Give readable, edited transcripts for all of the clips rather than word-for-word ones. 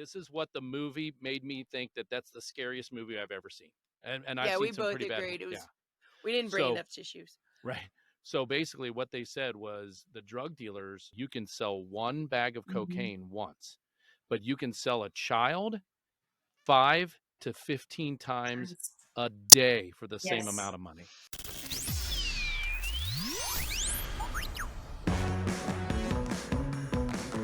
this is what the movie made me think that's the scariest movie I've ever seen. And I've Yeah, we seen some both pretty bad. agreed. Yeah. We didn't bring So enough tissues. right. So basically, what they said was the drug dealers, you can sell one bag of cocaine once, but you can sell a child 5 to 15 times a day for the same amount of money.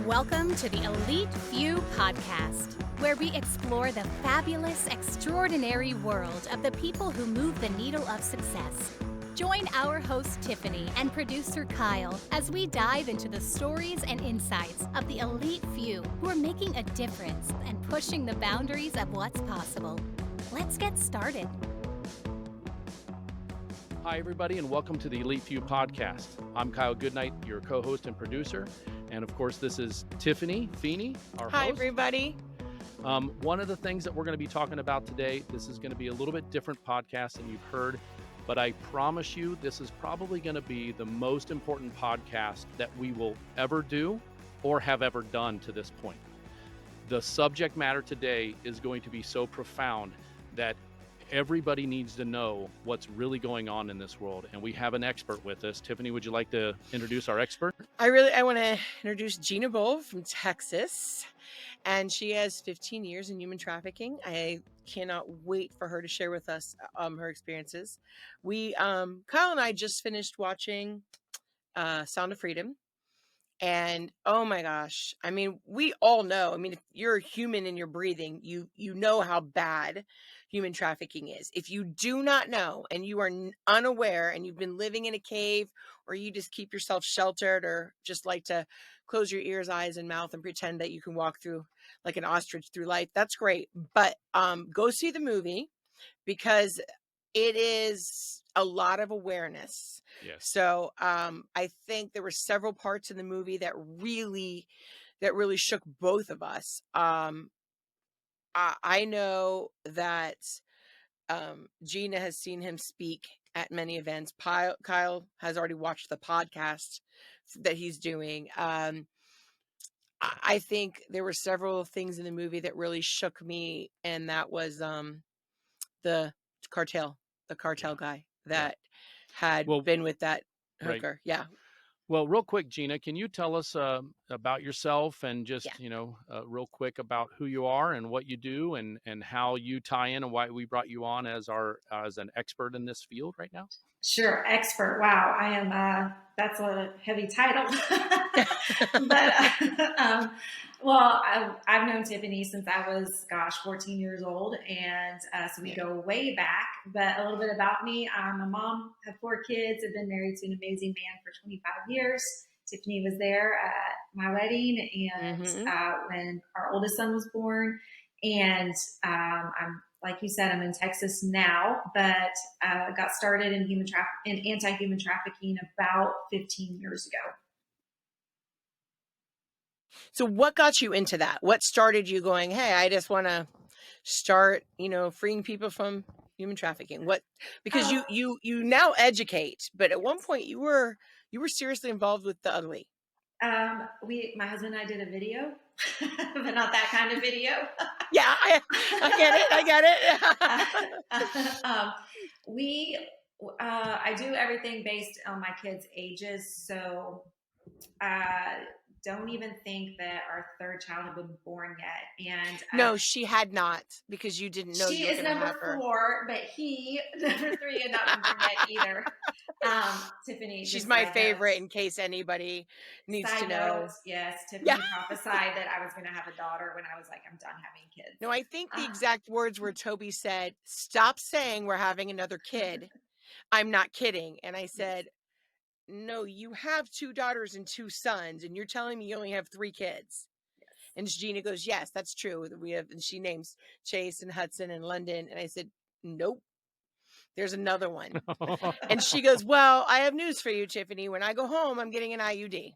Welcome to the Elite Few podcast, where we explore the fabulous, extraordinary world of the people who move the needle of success. Join our host Tiffany and producer Kyle as we dive into the stories and insights of the elite few who are making a difference and pushing the boundaries of what's possible. Let's get started. Hi, everybody, and welcome to the Elite Few podcast. I'm Kyle Goodnight, your co-host and producer. And of course, this is Tiffany Feeney, our host. Hi, everybody. One of the things that we're going to be talking about today, this is going to be a little bit different podcast than you've heard, but I promise you, this is probably going to be the most important podcast that we will ever do or have ever done to this point. The subject matter today is going to be so profound that everybody needs to know what's really going on in this world. And we have an expert with us. Tiffany, would you like to introduce our expert? I want to introduce Gina Bohl from Texas. And she has 15 years in human trafficking. I cannot wait for her to share with us her experiences. We, Kyle and I just finished watching Sound of Freedom. And oh my gosh, I mean, we all know, I mean, if you're a human and you're breathing, you know how bad human trafficking is. If you do not know and you are unaware and you've been living in a cave, or you just keep yourself sheltered, or just like to close your ears, eyes, and mouth and pretend that you can walk through like an ostrich through life, that's great. But go see the movie, because it is a lot of awareness. Yes. So I think there were several parts in the movie that really shook both of us. I know that Gina has seen him speak at many events. Kyle has already watched the podcast that he's doing. I think there were several things in the movie that really shook me, and that was the cartel guy that had been with that hooker. Right. Yeah. Well, real quick, Gina, can you tell us about yourself and just, real quick about who you are and what you do and how you tie in and why we brought you on as an expert in this field right now? Sure. Expert. Wow. I am, that's a heavy title, but, well, I've known Tiffany since I was, 14 years old. And, so we go way back, but a little bit about me. I'm a mom, have 4 kids, have been married to an amazing man for 25 years. Tiffany was there at my wedding and, when our oldest son was born. And, I'm, like you said, I'm in Texas now, but got started in anti-human trafficking about 15 years ago. So what got you into that? What started you going, hey, I just want to start, freeing people from human trafficking? Because you now educate, but at one point you were seriously involved with the ugly. My husband and I did a video, but not that kind of video. Yeah, I get it. I do everything based on my kids' ages. So, don't even think that our 3rd child had been born yet. And no, she had not, because you didn't know. She is number 4, but he number 3 had not been born yet either. Tiffany, she's my favorite. In case anybody needs to know. Yes, Tiffany prophesied that I was going to have a daughter when I was like, I'm done having kids. No, I think the exact words were Toby said, "Stop saying we're having another kid. I'm not kidding." And I said, no, you have 2 daughters and 2 sons, and you're telling me you only have 3 kids. Yes. And Gina goes, yes, that's true. And she names Chase and Hudson and London. And I said, nope, there's another one. And she goes, well, I have news for you, Tiffany. When I go home, I'm getting an IUD.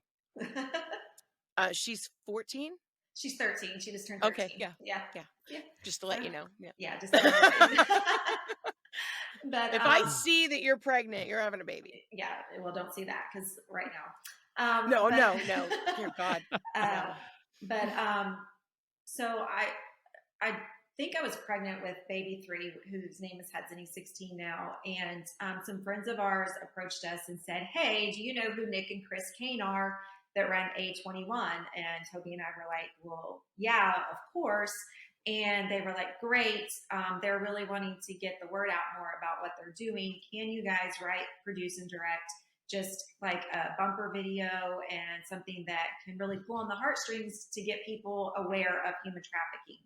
She's 14. She's 13. She just turned 13. Okay. Yeah. Just to let you know. Yeah. Just But if I see that you're pregnant, you're having a baby. Yeah. Well, don't see that, because right now. No. Dear God. No. But So I think I was pregnant with baby 3, whose name is Hudson. He's 16 now. And some friends of ours approached us and said, "Hey, do you know who Nick and Chris Kane are that run A21?" And Toby and I were like, "Well, yeah, of course." And they were like, "Great. They're really wanting to get the word out more about what they're doing. Can you guys write, produce, and direct just like a bumper video and something that can really pull on the heartstrings to get people aware of human trafficking?"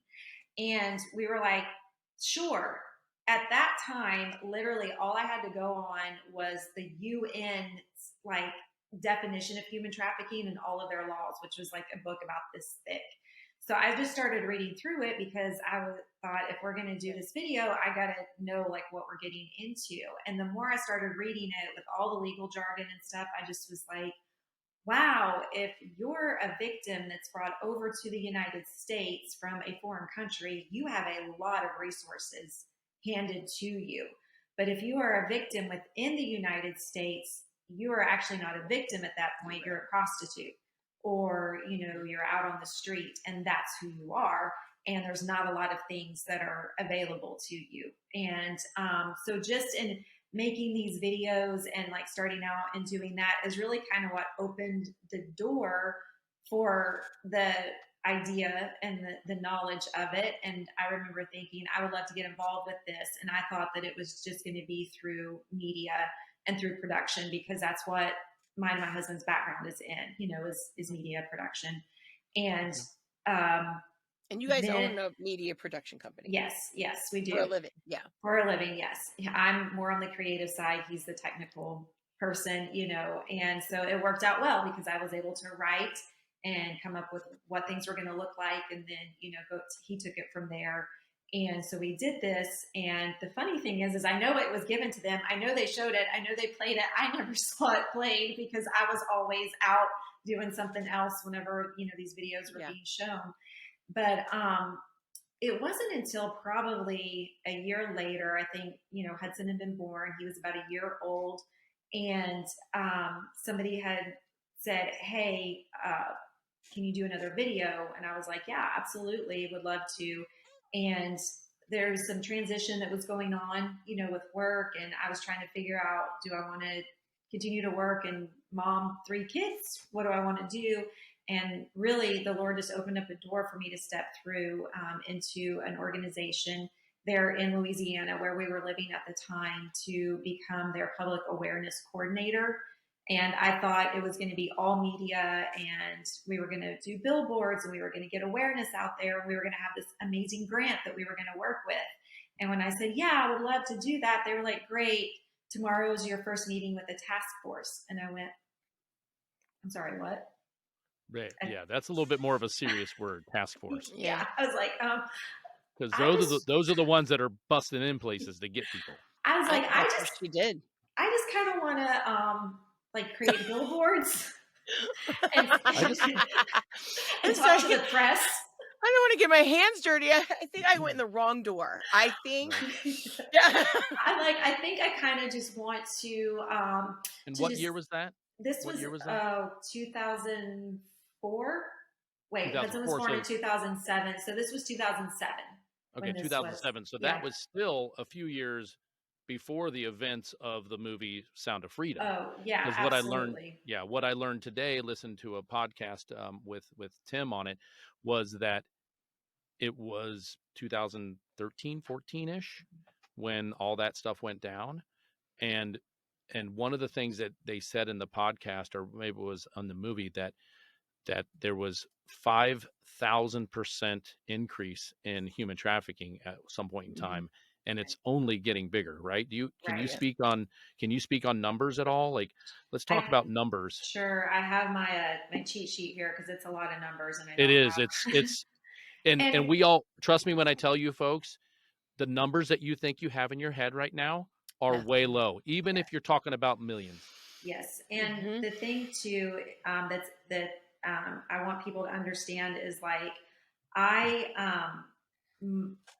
And we were like, sure. At that time, literally all I had to go on was the UN like definition of human trafficking and all of their laws, which was like a book about this thick. So I just started reading through it because I thought, if we're going to do this video, I got to know like what we're getting into. And the more I started reading it with all the legal jargon and stuff, I just was like, wow, if you're a victim that's brought over to the United States from a foreign country, you have a lot of resources handed to you. But if you are a victim within the United States, you are actually not a victim at that point. You're a prostitute, or you're out on the street, and that's who you are. And there's not a lot of things that are available to you. And so just in making these videos and like starting out and doing that is really kind of what opened the door for the idea and the knowledge of it. And I remember thinking, I would love to get involved with this. And I thought that it was just going to be through media and through production, because that's what mine and my husband's background is in, is media production. And you guys own a media production company? Yes, we do. For a living, yeah. For a living, yes. I'm more on the creative side. He's the technical person, and so it worked out well because I was able to write and come up with what things were going to look like, and then he took it from there. And so we did this. And the funny thing is I know it was given to them. I know they showed it. I know they played it. I never saw it played because I was always out doing something else whenever these videos were being shown. But it wasn't until probably a year later, I think, Hudson had been born. He was about a year old. And somebody had said, "Hey, can you do another video?" And I was like, "Yeah, absolutely. Would love to." And there's some transition that was going on, with work. And I was trying to figure out, do I want to continue to work and mom 3 kids? What do I want to do? And really, the Lord just opened up a door for me to step through into an organization there in Louisiana where we were living at the time, to become their public awareness coordinator. And I thought it was going to be all media, and we were going to do billboards, and we were going to get awareness out there, and we were going to have this amazing grant that we were going to work with. And when I said, "Yeah, I would love to do that," they were like, "Great, tomorrow is your first meeting with the task force." And I went, "I'm sorry, what?" Right. Yeah, that's a little bit more of a serious word, task force. Yeah, I was like, because those are the ones that are busting in places to get people. I was like, she did. I just kind of want to like create billboards and talk to the press. I don't want to get my hands dirty. I think I went in the wrong door. I think. Yeah. I think I kind of just want to. And what year was that? This was 2004. Wait, Hudson was born in 2007, so this was 2007. Okay, 2007. So that was still a few years before the events of the movie Sound of Freedom. Oh, yeah, because what I learned today, listened to a podcast with Tim on it, was that it was 2013, 14-ish when all that stuff went down. And one of the things that they said in the podcast, or maybe it was on the movie, that there was 5,000% increase in human trafficking at some point in time, and it's only getting bigger, right? Can you speak on numbers at all? Like, let's talk about numbers. Sure, I have my cheat sheet here because it's a lot of numbers, and and we all, trust me when I tell you, folks, the numbers that you think you have in your head right now are way low, even if you're talking about millions. Yes, and the thing too that I want people to understand is like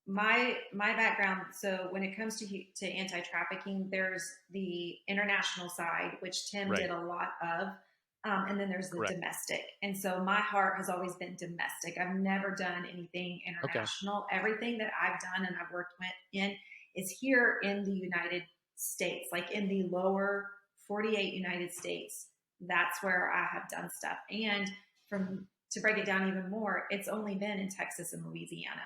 my background. So when it comes to anti-trafficking, there's the international side, which Tim did a lot of. And then there's the Correct. domestic. And so my heart has always been domestic. I've never done anything Okay. international. Everything that I've done and I've worked in is here in the United States, like in the lower 48 United States. That's where I have done stuff. And to break it down even more, it's only been in Texas and Louisiana.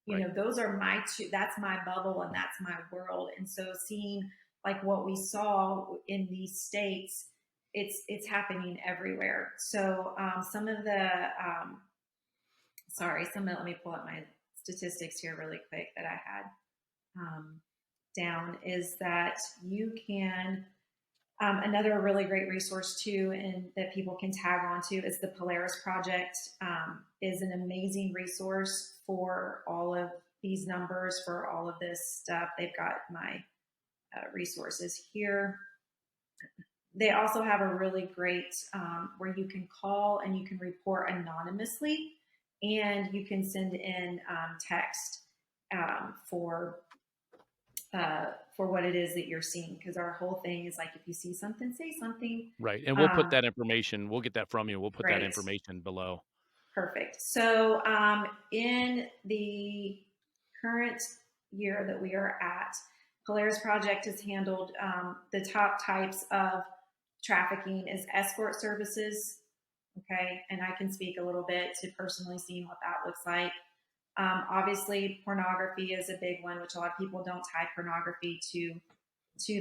You know, those are my two, that's my bubble and that's my world. And so seeing like what we saw in these states, it's happening everywhere. So some of the let me pull up my statistics here really quick that I had down, is that you can another really great resource too, and that people can tag onto, is the Polaris Project. Is an amazing resource for all of these numbers, for all of this stuff. They've got my resources here. They also have a really great where you can call and you can report anonymously, and you can send in text for what it is that you're seeing. Because our whole thing is like, if you see something, say something. Right. And we'll put that information, we'll get that from you. We'll put that information below. Perfect. So in the current year that we are at, Polaris Project has handled the top types of trafficking is escort services. Okay. And I can speak a little bit to personally seeing what that looks like. Obviously, pornography is a big one, which a lot of people don't tie pornography to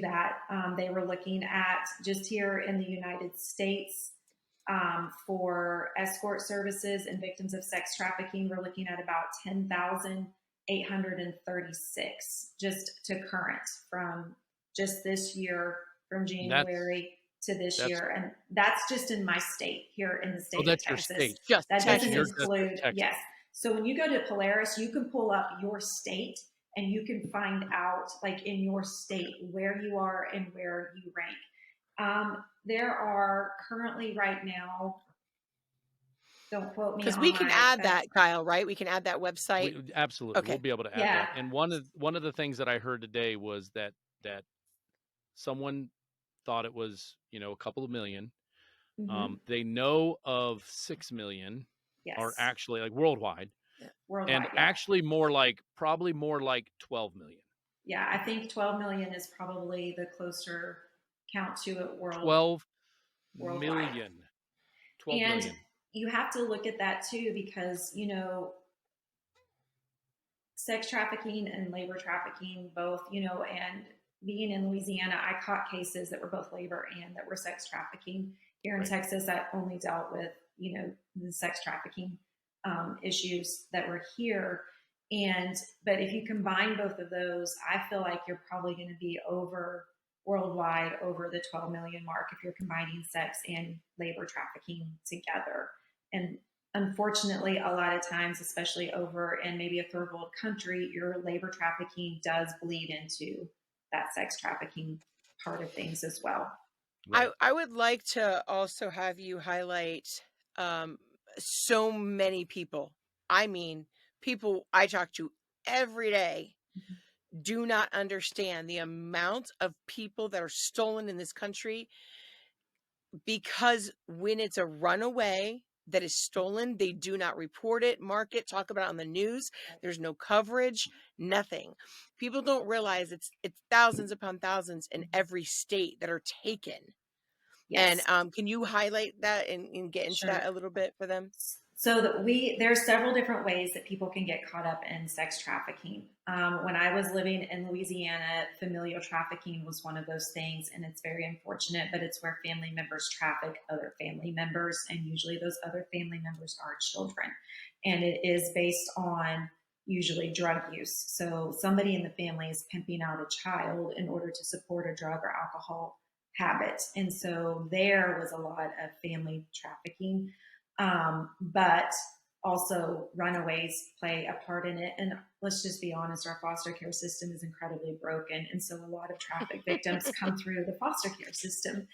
that. They were looking at just here in the United States for escort services and victims of sex trafficking. We're looking at about 10,836 just to current from just this year, from January to this year. And that's just in my state, here in the state of Texas. Your state. That doesn't include, yes. So when you go to Polaris, you can pull up your state and you can find out, like in your state, where you are and where you rank. There are currently right now, don't quote me, because we can add that, Kyle, right? We can add that website. Absolutely. Okay. We'll be able to add that. And one of the things that I heard today was that someone thought it was, a couple of million. Mm-hmm. They know of 6 million are actually like worldwide. And actually probably more like 12 million. Yeah, I think 12 million is probably the closer count to it worldwide. 12 million. 12 and million. You have to look at that too, because, sex trafficking and labor trafficking both, and being in Louisiana, I caught cases that were both labor and that were sex trafficking. Here in Texas, I only dealt with, the sex trafficking issues that were here. But if you combine both of those, I feel like you're probably going to be worldwide over the 12 million mark if you're combining sex and labor trafficking together. And unfortunately, a lot of times, especially over in maybe a third world country, your labor trafficking does bleed into that sex trafficking part of things as well. Right. I would like to also have you highlight so many people. I mean, people I talk to every day do not understand the amount of people that are stolen in this country, because when it's a runaway that is stolen, they do not report it, mark it, talk about it on the news. There's no coverage, nothing. People don't realize it's thousands upon thousands in every state that are taken. Yes. And can you highlight that and get into that a little bit for them? So there are several different ways that people can get caught up in sex trafficking. When I was living in Louisiana, familial trafficking was one of those things, and it's very unfortunate, but it's where family members traffic other family members, and usually those other family members are children. And it is based on usually drug use. So somebody in the family is pimping out a child in order to support a drug or alcohol habit. And so there was a lot of family trafficking. But also runaways play a part in it. And let's just be honest, our foster care system is incredibly broken. And so a lot of traffic victims come through the foster care system.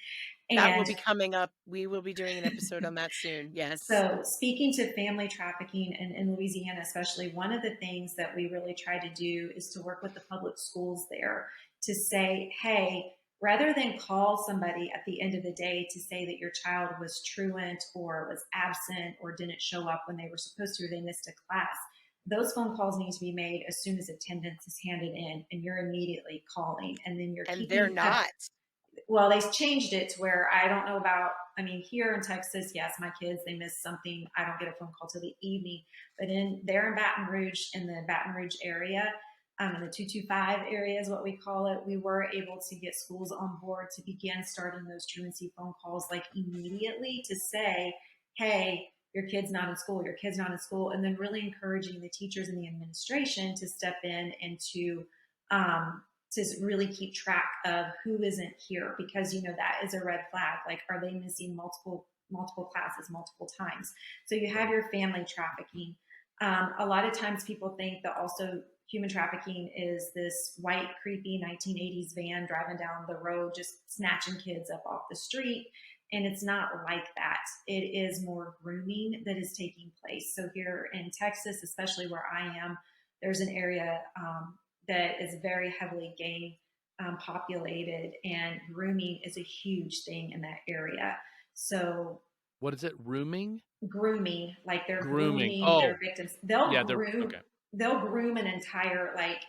And that will be coming up. We will be doing an episode on that soon. Yes. So speaking to family trafficking and in Louisiana, especially, one of the things that we really try to do is to work with the public schools there to say, hey, rather than call somebody at the end of the day to say that your child was truant or was absent or didn't show up when they were supposed to, or they missed a class, those phone calls need to be made as soon as attendance is handed in, and you're immediately calling, and then you're And they're keeping not. well, they changed it to where I don't know about, I mean, here in Texas, yes, my kids, they miss something. I don't get a phone call till the evening, but there in Baton Rouge, in the Baton Rouge area, in the 225 area is what we call it, we were able to get schools on board to begin starting those truancy phone calls like immediately to say, hey, your kid's not in school, your kid's not in school, and then really encouraging the teachers and the administration to step in and to really keep track of who isn't here, because that is a red flag. Like, are they missing multiple classes multiple times? So you have your family trafficking. A lot of times people think that also human trafficking is this white creepy 1980s van driving down the road just snatching kids up off the street, and it's not like that. It is more grooming that is taking place. So here in Texas, especially where I am, there's an area that is very heavily gang populated, and grooming is a huge thing in that area. So What is it? Rooming? grooming, like they're Grooming. grooming their Oh, victims. yeah. They're okay. They'll groom an entire, like,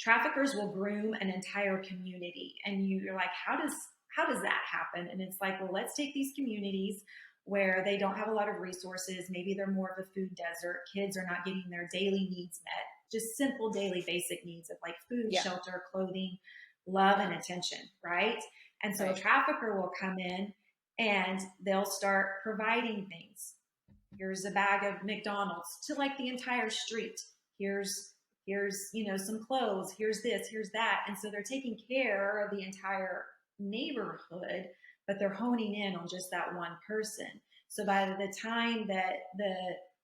traffickers will groom an entire community, and you're like, how does that happen? And it's like, well, let's take these communities where they don't have a lot of resources. Maybe they're more of a food desert. Kids are not getting their daily needs met, just simple daily basic needs of like food, shelter, clothing, love, and attention, right? And so a trafficker will come in and they'll start providing things. Here's a bag of McDonald's to like the entire street. Here's some clothes. Here's this, here's that. And so they're taking care of the entire neighborhood, but they're honing in on just that one person. So by the time that the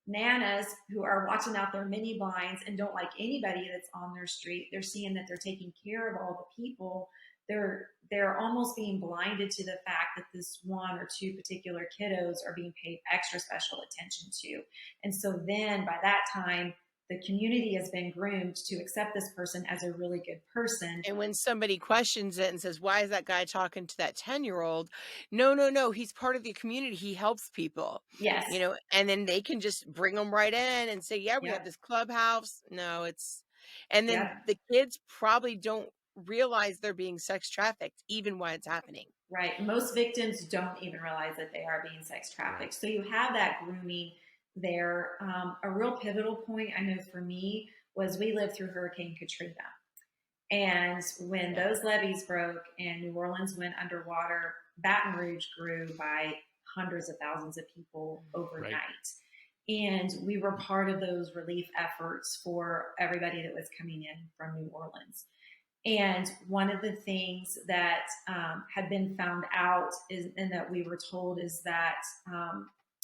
nanas who are watching out their mini blinds and don't like anybody that's on their street, they're seeing that they're taking care of all the people. They're almost being blinded to the fact that this one or two particular kiddos are being paid extra special attention to. And so then by that time, the community has been groomed to accept this person as a really good person. And when somebody questions it and says, why is that guy talking to that 10-year-old? No, he's part of the community. He helps people. Yes. And then they can just bring them right in and say, yeah, we have this clubhouse. No, and then the kids probably don't realize they're being sex trafficked, even while it's happening. Right. Most victims don't even realize that they are being sex trafficked. So you have that grooming there. A real pivotal point, I know for me, was we lived through Hurricane Katrina. And when those levees broke and New Orleans went underwater, Baton Rouge grew by hundreds of thousands of people overnight. Right. And we were part of those relief efforts for everybody that was coming in from New Orleans. And one of the things that had been found out and that we were told is that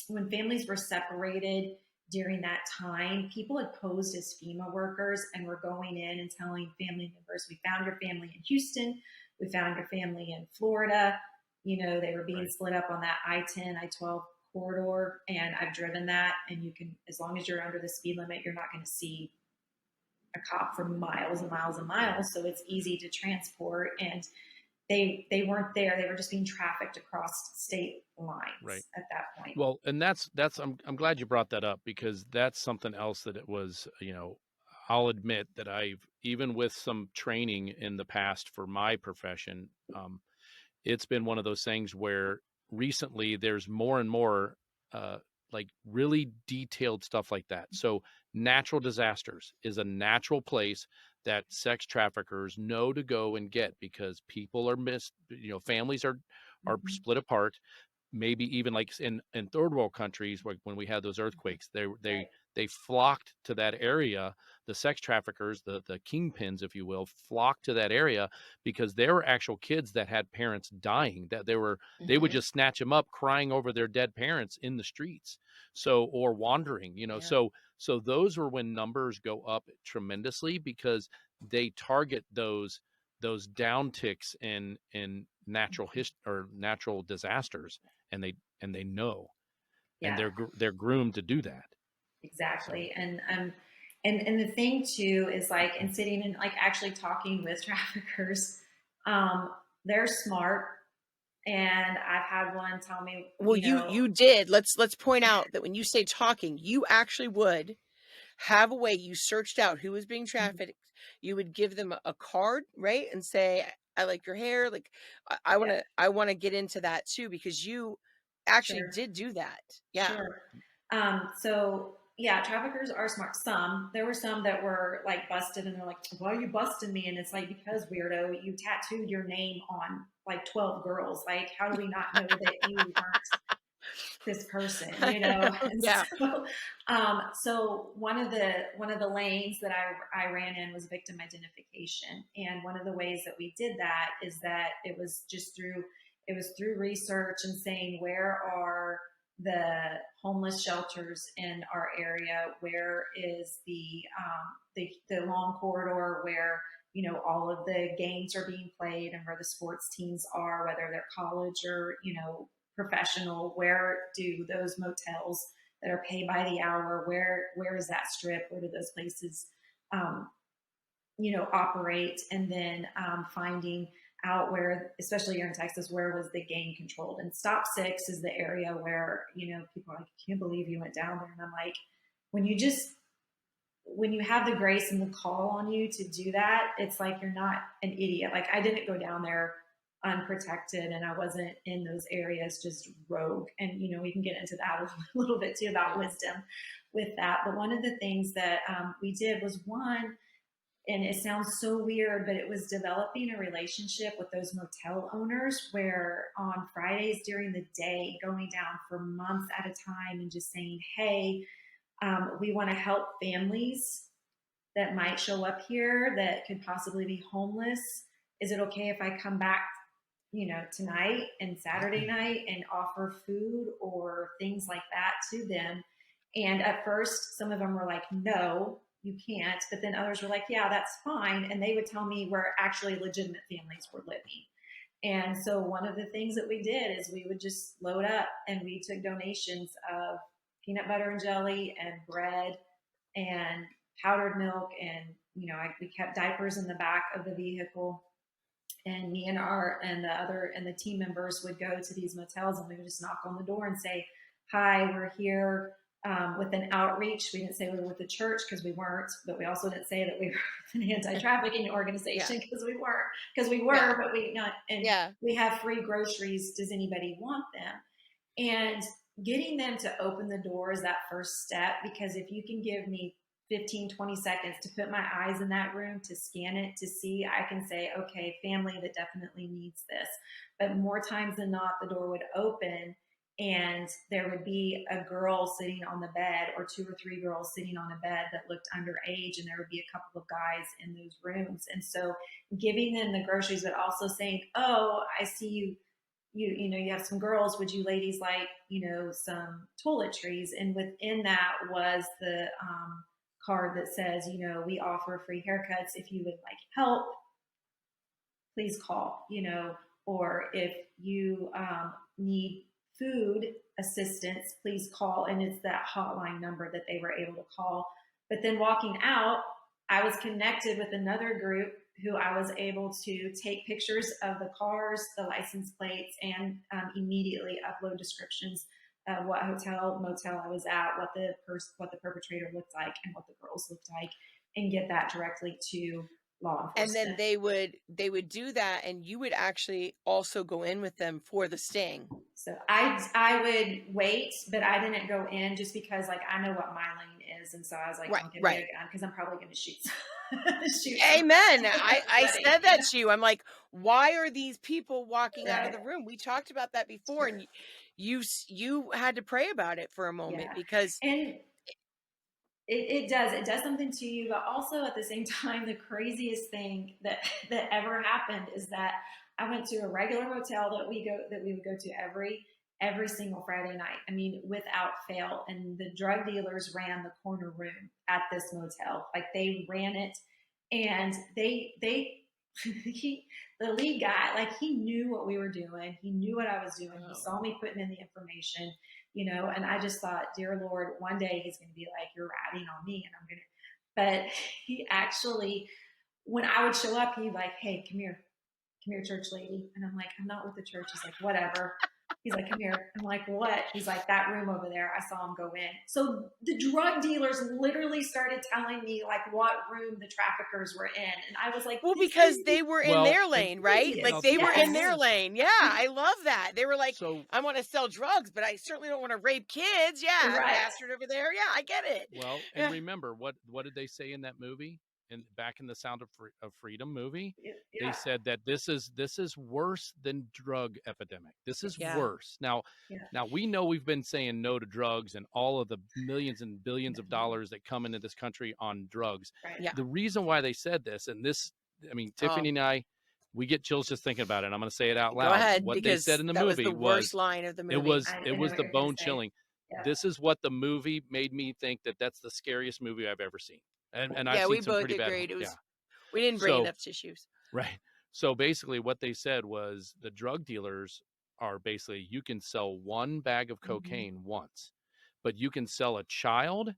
when families were separated during that time, people had posed as FEMA workers and were going in and telling family members, we found your family in Houston, we found your family in Florida. They were being split up on that I-10, I-12 corridor, and I've driven that, and you can, as long as you're under the speed limit, you're not going to see a cop for miles and miles and miles. So it's easy to transport, and they weren't there. They were just being trafficked across state lines at that point. Well, and that's I'm glad you brought that up, because that's something else that it was, I'll admit that I've, even with some training in the past for my profession, it's been one of those things where recently there's more and more like really detailed stuff like that. So natural disasters is a natural place that sex traffickers know to go and get, because people are families are split apart. Maybe even like in third world countries, like when we had those earthquakes, they flocked to that area. The sex traffickers, the kingpins, if you will, flocked to that area because there were actual kids that had parents dying, that they would just snatch them up crying over their dead parents in the streets. So, or wandering, so those were when numbers go up tremendously, because they target those downticks in natural or natural disasters, and they know, and they're groomed to do that. Exactly. So. And the thing too is, like, in sitting and like actually talking with traffickers, They're smart. And I've had one tell me, Well, you did. Let's point out that when you say talking, you actually would have a way. You searched out who was being trafficked. You would give them a card, right, and say, "I like your hair." Like, I want to get into that too, because you actually Sure. did do that. Yeah. Sure. So yeah, traffickers are smart. There were some that were like busted, and they're like, "Why are you busting me?" And it's like, because weirdo, you tattooed your name on like 12 girls. Like, how do we not know that you weren't this person? And Yeah. so one of the lanes that I ran in was victim identification, and one of the ways that we did that is that it was through research and saying, where are the homeless shelters in our area? Where is the long corridor where all of the games are being played, and where the sports teams are, whether they're college or professional? Where do those motels that are paid by the hour, where is that strip? Where do those places operate? And then finding out where, especially here in Texas, where was the gang controlled? And Stop 6 is the area where people are like, I can't believe you went down there. And I'm like, when you have the grace and the call on you to do that, it's like you're not an idiot. Like, I didn't go down there unprotected, and I wasn't in those areas just rogue. And we can get into that a little bit too, about wisdom with that. But one of the things that we did was, one, and it sounds so weird, but it was developing a relationship with those motel owners, where on Fridays during the day, going down for months at a time and just saying, hey, we want to help families that might show up here that could possibly be homeless. Is it okay if I come back tonight and Saturday night and offer food or things like that to them? And at first, some of them were like, no, you can't. But then others were like, yeah, that's fine. And they would tell me where actually legitimate families were living. And so one of the things that we did is we would just load up, and we took donations of peanut butter and jelly and bread and powdered milk. And, we kept diapers in the back of the vehicle. And me and the team members would go to these motels, and we would just knock on the door and say, hi, we're here with an outreach. We didn't say we were with the church, because we weren't, but we also didn't say that we were an anti-trafficking organization, because we were, but we not. And we have free groceries. Does anybody want them? And getting them to open the door is that first step, because if you can give me 15, 20 seconds to put my eyes in that room, to scan it, to see, I can say, okay, family that definitely needs this. But more times than not, the door would open, and there would be a girl sitting on the bed, or 2 or 3 girls sitting on a bed that looked underage, and there would be a couple of guys in those rooms. And so giving them the groceries, but also saying, oh, I see you have some girls, would you ladies like, some toiletries? And within that was the card that says, we offer free haircuts. If you would like help, please call, or if you need food assistance, please call. And it's that hotline number that they were able to call. But then walking out, I was connected with another group who I was able to take pictures of the cars, the license plates, and immediately upload descriptions of what hotel, motel I was at, what the perpetrator looked like, and what the girls looked like, and get that directly to law enforcement. And then they would do that, and you would actually also go in with them for the sting. So I would wait, but I didn't go in, just because like I know what my lane is, and so I was like, don't give me a gun, because I'm probably going to shoot. Amen. I said that to you. I'm like, why are these people walking out of the room? We talked about that before, and you had to pray about it for a moment, because it does something to you. But also at the same time, the craziest thing that ever happened is that I went to a regular motel that we would go to every single Friday night. I mean, without fail. And the drug dealers ran the corner room at this motel. Like, they ran it, and the lead guy, like, he knew what we were doing. He knew what I was doing. He saw me putting in the information, and I just thought, dear Lord, one day he's going to be like, you're ratting on me, and I'm going to, but he actually, when I would show up, he'd like, hey, come here. come here, church lady. And I'm like, I'm not with the church. He's like, whatever. He's like, come here. I'm like, what? He's like, that room over there. I saw him go in. So the drug dealers literally started telling me like what room the traffickers were in. And I was like, Well, this because is they were in Well, their and lane, right? Like yes. they were in thing their is, lane. Yeah, I love that. They were like, so I want to sell drugs, but I certainly don't want to rape kids. Yeah, Right. bastard over there. Yeah, I get it. well, Yeah. and remember what did they say in that movie? And back in the Sound of Freedom movie, they Yeah. said that this is worse than drug epidemic. This is Yeah. worse. Now, Yeah. now we know we've been saying no to drugs and all of the millions and billions of dollars that come into this country on drugs. Right. Yeah. The reason why they said this, and this, I mean, Oh, Tiffany and I, we get chills just thinking about it. I'm going to say it out go loud. ahead, What they because said in the that was movie the worst line of the movie. it was I it know was what the you're gonna bone say. chilling. Yeah. This is what the movie made me think that that's the scariest movie I've ever seen. And I've Yeah, seen we some both pretty bad agreed. It ones. was, Yeah. we didn't bring So enough tissues. right. So basically what they said was the drug dealers are basically, you can sell one bag of cocaine once, but you can sell a child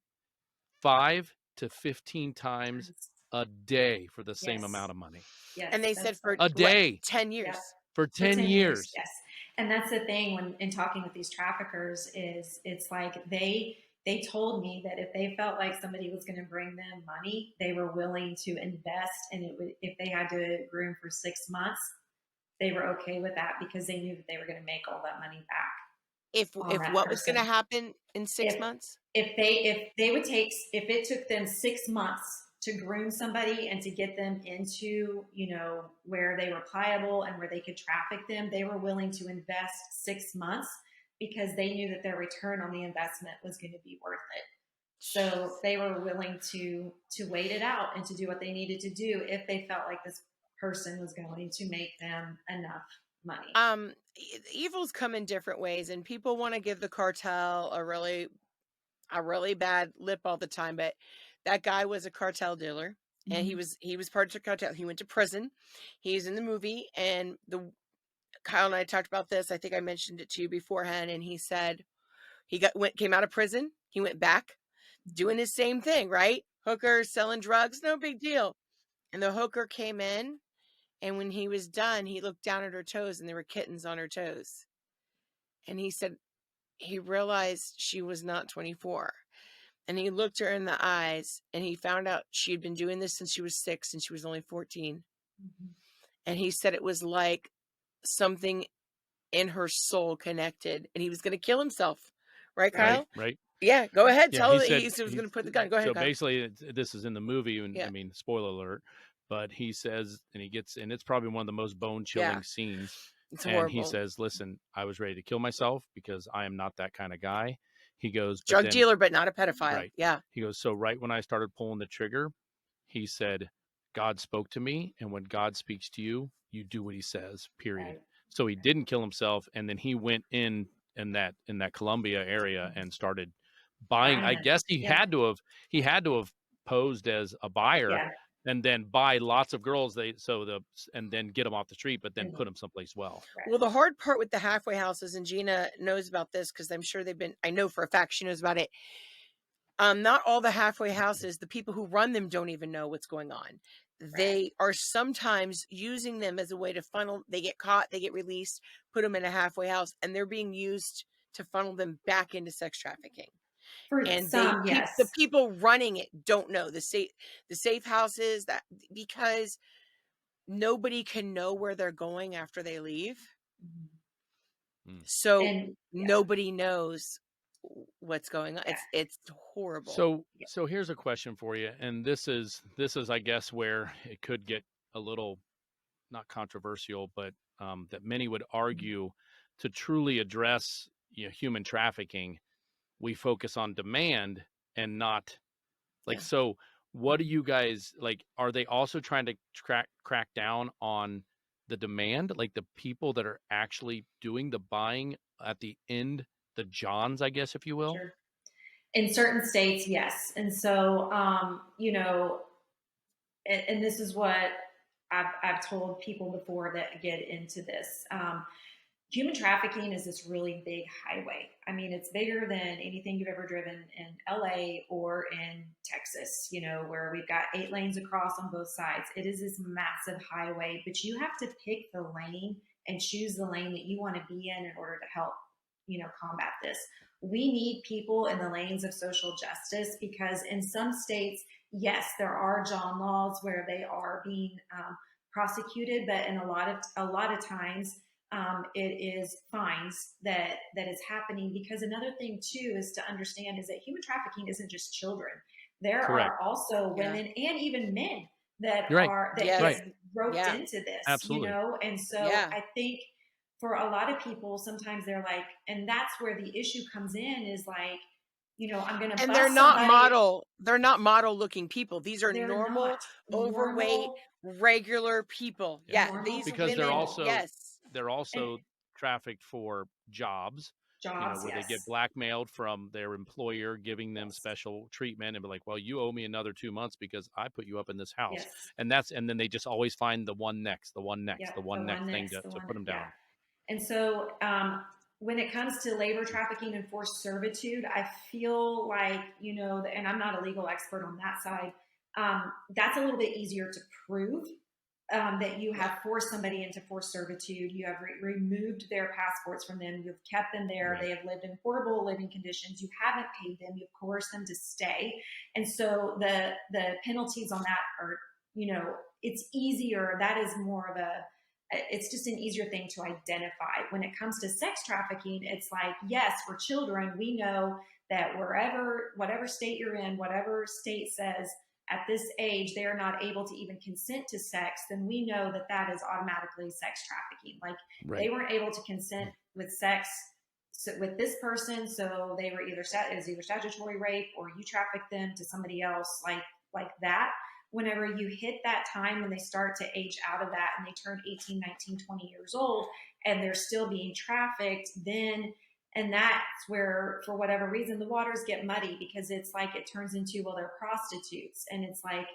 5 to 15 times a day for the same Yes. amount of money. Yes. And they said for A day. 10 years. Yeah. For 10 years. Yes. And that's the thing when in talking with these traffickers is it's like they told me that if they felt like somebody was going to bring them money, they were willing to invest, and it would, if they had to groom for 6 months, they were okay with that because they knew that they were going to make all that money back. If that what was going to person. happen in 6 If- months? If it took them 6 months to groom somebody and to get them into, where they were pliable and where they could traffic them, they were willing to invest 6 months because they knew that their return on the investment was going to be worth it. So they were willing to wait it out and to do what they needed to do if they felt like this person was going to make them enough money. Evils come in different ways, and people want to give the cartel a really bad lip all the time, but that guy was a cartel dealer, and he was part of the cartel. He went to prison. He's in the movie, and Kyle and I talked about this. I think I mentioned it to you beforehand, and he said he came out of prison. He went back doing his same thing, right? Hookers, selling drugs, no big deal. And the hooker came in, and when he was done, he looked down at her toes, and there were kittens on her toes. And he said he realized she was not 24. And he looked her in the eyes, and he found out she had been doing this since she was 6 and she was only 14. And he said it was like something in her soul connected, and he was going to kill himself. Right, Kyle? Right. Yeah, go ahead. Yeah, Tell he her said he was going to put the gun. Go ahead, So Kyle. basically, this is in the movie, and Yeah. I mean, spoiler alert, but he says, and it's probably one of the most bone-chilling scenes. It's And horrible. he says, "Listen, I was ready to kill myself because I am not that kind of guy." He goes, Drug dealer, but not a pedophile. Right. Yeah. He goes, so right when I started pulling the trigger, he said, God spoke to me, and when God speaks to you, you do what he says, period. Right. So he didn't kill himself, and then he went in that Columbia area and started buying. I guess he had to have posed as a buyer. Yeah. And then buy lots of girls, and then get them off the street, but then put them someplace well. Well, the hard part with the halfway houses, and Gina knows about this because I'm sure I know for a fact she knows about it. Not all the halfway houses, the people who run them don't even know what's going on. They are sometimes using them as a way to funnel. They get caught, they get released, put them in a halfway house, and they're being used to funnel them back into sex trafficking. The people running it don't know the safe houses, that because nobody can know where they're going after they leave. So nobody knows what's going on. It's horrible. So here's a question for you, and this is I guess where it could get a little not controversial, but that many would argue to truly address human trafficking, we focus on demand and not so what do you guys are they also trying to crack down on the demand, like the people that are actually doing the buying at the end, the Johns, I guess, if you will? Sure. In certain states, yes. And so and this is what I've told people before that get into this. human trafficking is this really big highway. I mean, it's bigger than anything you've ever driven in LA or in Texas, where we've got 8 lanes across on both sides. It is this massive highway, but you have to pick the lane and choose the lane that you want to be in order to help, combat this. We need people in the lanes of social justice, because in some states, yes, there are John laws where they are being prosecuted, but in a lot of times, it is fines that is happening. Because another thing too is to understand is that human trafficking isn't just children. There Correct. are also women and even men that You're right. are that Yes. get roped Yeah. into this, Absolutely. And so I think for a lot of people, sometimes they're like, and that's where the issue comes in, is like, I'm going to. And they're not model. They're not model looking people. These are normal, overweight, regular people. Because women, they're also trafficked for jobs, where they get blackmailed from their employer, giving them special treatment and be like, well, you owe me another 2 months because I put you up in this house. And then they just always find the one next thing to put them down. And so when it comes to labor trafficking and forced servitude, I feel like, and I'm not a legal expert on that side, that's a little bit easier to prove. That you have forced somebody into forced servitude, you have removed their passports from them, you've kept them there, They have lived in horrible living conditions, you haven't paid them, you've coerced them to stay. And so the penalties on that are, it's easier. That is it's just an easier thing to identify. When it comes to sex trafficking, it's like, yes, for children, we know that whatever state you're in, whatever state says at this age they are not able to even consent to sex, then we know that is automatically sex trafficking. Like they weren't able to consent with sex with this person, so it was either statutory rape or you trafficked them to somebody else, like that. Whenever you hit that time when they start to age out of that and they turn 18, 19, 20 years old and they're still being trafficked, and that's where, for whatever reason, the waters get muddy, because it's like it turns into, well, they're prostitutes. And it's like,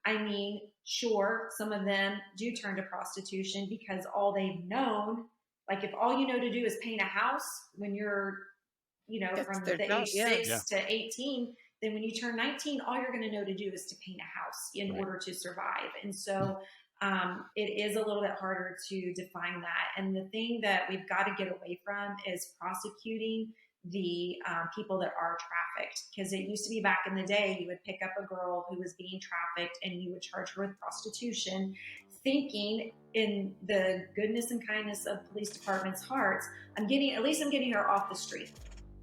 I mean, sure, some of them do turn to prostitution because all they've known, like if all you know to do is paint a house when you're, from the age 6 to 18, then when you turn 19, all you're going to know to do is to paint a house in order to survive. And so it is a little bit harder to define that. And the thing that we've got to get away from is prosecuting the people that are trafficked. Because it used to be back in the day, you would pick up a girl who was being trafficked and you would charge her with prostitution, thinking in the goodness and kindness of police departments' hearts, I'm getting her off the street.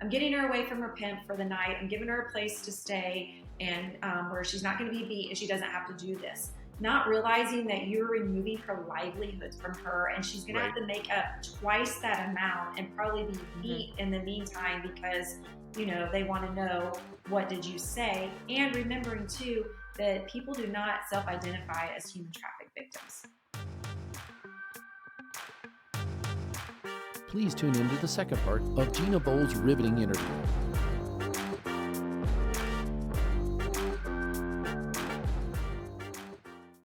I'm getting her away from her pimp for the night. I'm giving her a place to stay and where she's not going to be beat and she doesn't have to do this. Not realizing that you're removing her livelihood from her, and she's going to have to make up twice that amount and probably be beat in the meantime because, they want to know, what did you say? And remembering too that people do not self-identify as human traffic victims. Please tune into the second part of Gina Bohl's riveting interview.